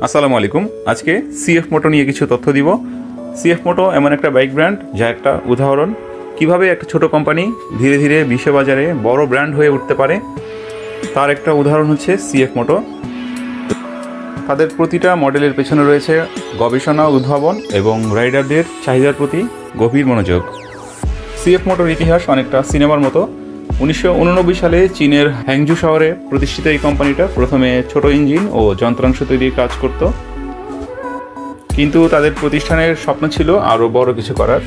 আসসালামু আলাইকুম। আজকে সিএফ মোটো নিয়ে কিছু তথ্য দিব। সিএফ মোটো এমন একটা বাইক ব্র্যান্ড যা একটা উদাহরণ কিভাবে একটা ছোট কোম্পানি ধীরে ধীরে বিশ্ববাজারে বড় ব্র্যান্ড হয়ে উঠতে পারে, তার একটা উদাহরণ হচ্ছে সিএফ মোটো। তাদের প্রতিটা মডেলের পেছনে রয়েছে গবেষণা, উদ্ভাবন এবং রাইডারদের চাহিদার প্রতি গভীর মনোযোগ। সিএফ মোটোর ইতিহাস অনেকটা সিনেমার মতো। 1989 সালে চীনের হ্যাংজু শহরে প্রতিষ্ঠিত এই কোম্পানিটা প্রথমে ছোট ইঞ্জিন ও যন্ত্রাংশ তৈরির কাজ করত, কিন্তু তাদের প্রতিষ্ঠানের স্বপ্ন ছিল আরও বড় কিছু করার।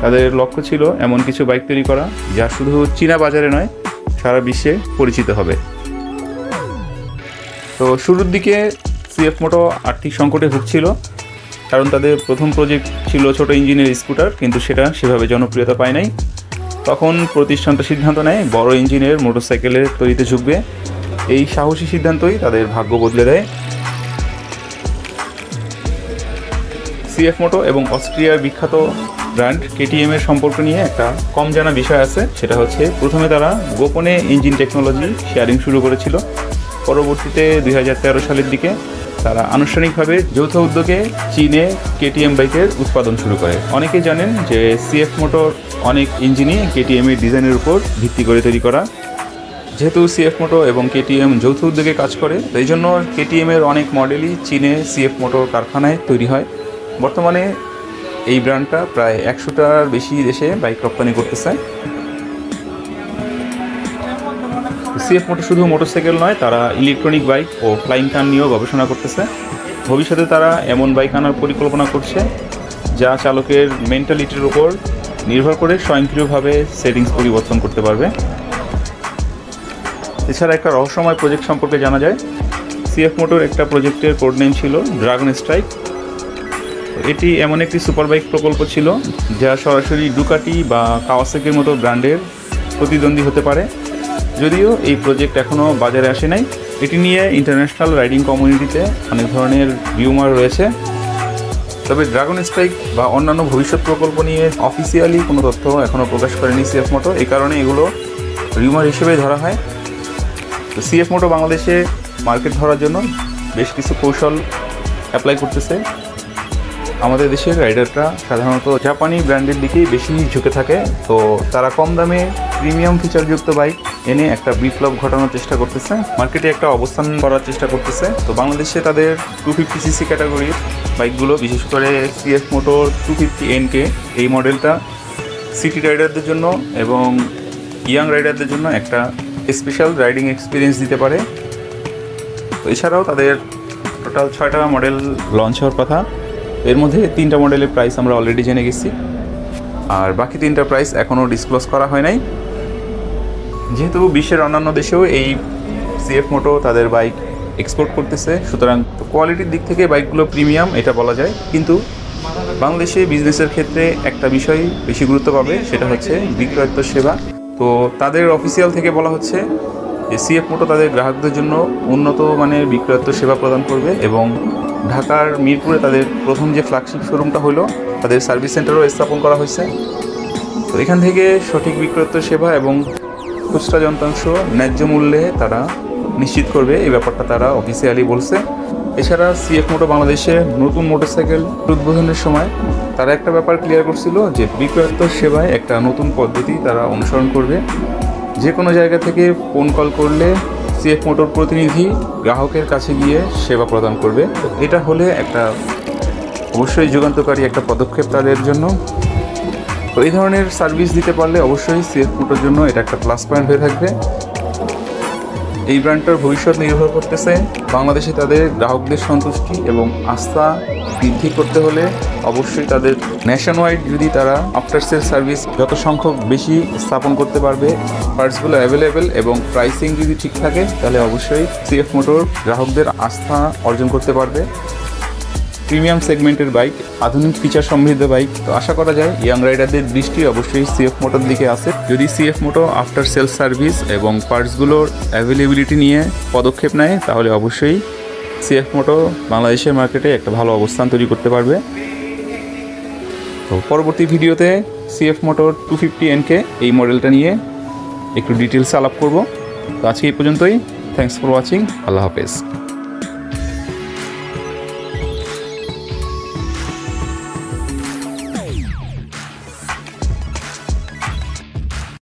তাদের লক্ষ্য ছিল এমন কিছু বাইক তৈরি করা যা শুধু চীনা বাজারে নয়, সারা বিশ্বে পরিচিত হবে। তো শুরুর দিকে সিএফ মোটো আর্থিক সংকটে ভুগছিল, কারণ তাদের প্রথম প্রজেক্ট ছিল ছোট ইঞ্জিনের স্কুটার, কিন্তু সেটা সেভাবে জনপ্রিয়তা পায় নাই। তখন প্রতিষ্ঠানটা সিদ্ধান্ত নেয় বড় ইঞ্জিনের মোটরসাইকেলের তৈরিতে ঝুঁকবে। এই সাহসী সিদ্ধান্তই তাদের ভাগ্য বদলে দেয়। সিএফ মোটো এবং অস্ট্রিয়ার বিখ্যাত ব্র্যান্ড কেটিএম এর সম্পর্ক নিয়ে একটা কম জানা বিষয় আছে, সেটা হচ্ছে প্রথমে তারা গোপনে ইঞ্জিন টেকনোলজি শেয়ারিং শুরু করেছিল। পরবর্তীতে 2013 সালের দিকে তারা আনুষ্ঠানিকভাবে যৌথ উদ্যোগে চীনে কেটিএম বাইকের উৎপাদন শুরু করে। অনেকেই জানেন যে সিএফ মোটোর অনেক ইঞ্জিনই কেটিএম এর ডিজাইনের উপর ভিত্তি করে তৈরি করা। যেহেতু সিএফ মোটো এবং কেটিএম যৌথ উদ্যোগে কাজ করে, তাই জন্য কেটিএম এর অনেক মডেলই চীনে সিএফ মোটোর কারখানায় তৈরি হয়। বর্তমানে এই ব্র্যান্ডটা প্রায় 100টার বেশি দেশে বাইক রপ্তানি করতেছে। সিএফ মোটো শুধু মোটরসাইকেল নয়, তারা ইলেকট্রনিক বাইক ও ফ্লাইং কার নিয়েও গবেষণা করতেছে। ভবিষ্যতে তারা এমন বাইক আনার পরিকল্পনা করছে যা চালকের মেন্টালিটির উপর নির্ভর করে স্বয়ংক্রিয়ভাবে সেটিংস পরিবর্তন করতে পারবে। এছাড়া একটা রহস্যময় প্রজেক্ট সম্পর্কে জানা যায়। সিএফ মোটোর একটা প্রজেক্টের কোড নেম ছিল ড্রাগন স্ট্রাইক। এটি এমন একটি সুপার বাইক প্রকল্প ছিল যা সরাসরি ডুকাটি বা কাওয়াসাকির মতো ব্র্যান্ডের প্রতিদ্বন্দ্বী হতে পারে। যদিও এই প্রজেক্ট এখনও বাজারে আসে নাই। এটি নিয়ে ইন্টারন্যাশনাল রাইডিং কমিউনিটিতে অনেক ধরনের রিউমার রয়েছে। তবে ড্রাগন স্ট্রাইক বা অন্যান্য ভবিষ্যৎ প্রকল্প নিয়ে অফিসিয়ালি কোনো তথ্য এখনও প্রকাশ করেনি সিএফ মোটো, এই কারণে এগুলো রিউমার হিসেবে ধরা হয়। তো সিএফ মোটো বাংলাদেশে মার্কেট ধরার জন্য বেশ কিছু কৌশল অ্যাপ্লাই করতেছে। আমাদের দেশের রাইডাররা সাধারণত জাপানি ব্র্যান্ডের দিকেই বেশি ঝুঁকে থাকে, তো তারা কম দামে প্রিমিয়াম ফিচারযুক্ত বাইক এনে একটা বিপ্লব ঘটানোর চেষ্টা করতেছে, মার্কেটে একটা অবস্থান করার চেষ্টা করতেছে। তো বাংলাদেশে তাদের 250cc ক্যাটাগরির বাইকগুলো, বিশেষ করে সিএফ মোটোর 250NK এই মডেলটা সিটি রাইডারদের জন্য এবং ইয়াং রাইডারদের জন্য একটা স্পেশাল রাইডিং এক্সপিরিয়েন্স দিতে পারে। তো এছাড়াও তাদের টোটাল 6টা মডেল লঞ্চ হওয়ার কথা। এর মধ্যে 3টা মডেলের প্রাইস আমরা অলরেডি জেনে গেছি, আর বাকি 3টা প্রাইস এখনও ডিসক্লোজ করা হয় নাই। যেহেতু বিশ্বের অন্যান্য দেশেও এই সিএফ মোটো তাদের বাইক এক্সপোর্ট করতেছে, সুতরাং কোয়ালিটির দিক থেকে বাইকগুলো প্রিমিয়াম এটা বলা যায়। কিন্তু বাংলাদেশে বিজনেসের ক্ষেত্রে একটা বিষয় বেশি গুরুত্ব পাবে, সেটা হচ্ছে বিক্রয়ত্ব সেবা। তো তাদের অফিসিয়াল থেকে বলা হচ্ছে যে সিএফ মোটো তাদের গ্রাহকদের জন্য উন্নত মানের বিক্রয়ত্ব সেবা প্রদান করবে এবং ঢাকার মিরপুরে তাদের প্রথম যে ফ্ল্যাগশিপ শোরুমটা হলো, তাদের সার্ভিস সেন্টারও স্থাপন করা হয়েছে। তো এখান থেকে সঠিক বিক্রয়ত্ব সেবা এবং খুচরা যন্ত্রাংশ ন্যায্য মূল্যে তারা নিশ্চিত করবে, এই ব্যাপারটা তারা অফিসিয়ালি বলছে। এছাড়া সিএফ মোটো বাংলাদেশে নতুন মোটরসাইকেল উদ্বোধনের সময় তারা একটা ব্যাপার ক্লিয়ার করছিল যে বিক্রয়ত্ব সেবায় একটা নতুন পদ্ধতি তারা অনুসরণ করবে। যে কোনো জায়গা থেকে ফোন কল করলে সিএফ মোটোর প্রতিনিধি গ্রাহকের কাছে গিয়ে সেবা প্রদান করবে। তো এটা হলে একটা অবশ্যই যুগান্তকারী একটা পদক্ষেপ তাদের জন্য। তো এই ধরনের সার্ভিস দিতে পারলে অবশ্যই সিএফ মোটোর জন্য এটা একটা প্লাস পয়েন্ট হয়ে থাকবে। এই ব্র্যান্ডটার ভবিষ্যৎ নির্ভর করতেছে বাংলাদেশে তাদের গ্রাহকদের সন্তুষ্টি এবং আস্থা বৃদ্ধি করতে হলে অবশ্যই তাদের ন্যাশন ওয়াইড যদি তারা আফটার সেল সার্ভিস যত সংখ্যক বেশি স্থাপন করতে পারবে, পার্টসগুলো অ্যাভেলেবেল এবং প্রাইসিং যদি ঠিক থাকে, তাহলে অবশ্যই সিএফ মোটোর গ্রাহকদের আস্থা অর্জন করতে পারবে। প্রিমিয়াম সেগমেন্টের বাইক, আধুনিক ফিচার সমৃদ্ধ বাইক। তো আশা করা যায় ইয়াং রাইডারদের দৃষ্টি অবশ্যই সিএফ মোটোর দিকে আছে। যদি সিএফ মোটো আফটার সেল সার্ভিস এবং পার্টসগুলোর অ্যাভেলেবিলিটি নিয়ে পদক্ষেপ নেয়, তাহলে অবশ্যই সিএফ মোটো বাংলাদেশের মার্কেটে একটা ভালো অবস্থান তৈরি করতে পারবে। তো পরবর্তী ভিডিওতে সিএফ মোটোর 250NK এই মডেলটা নিয়ে একটু ডিটেলস আলাপ করব। তো আজকে এই পর্যন্তই। Thanks for watching. আল্লাহ হাফেজ।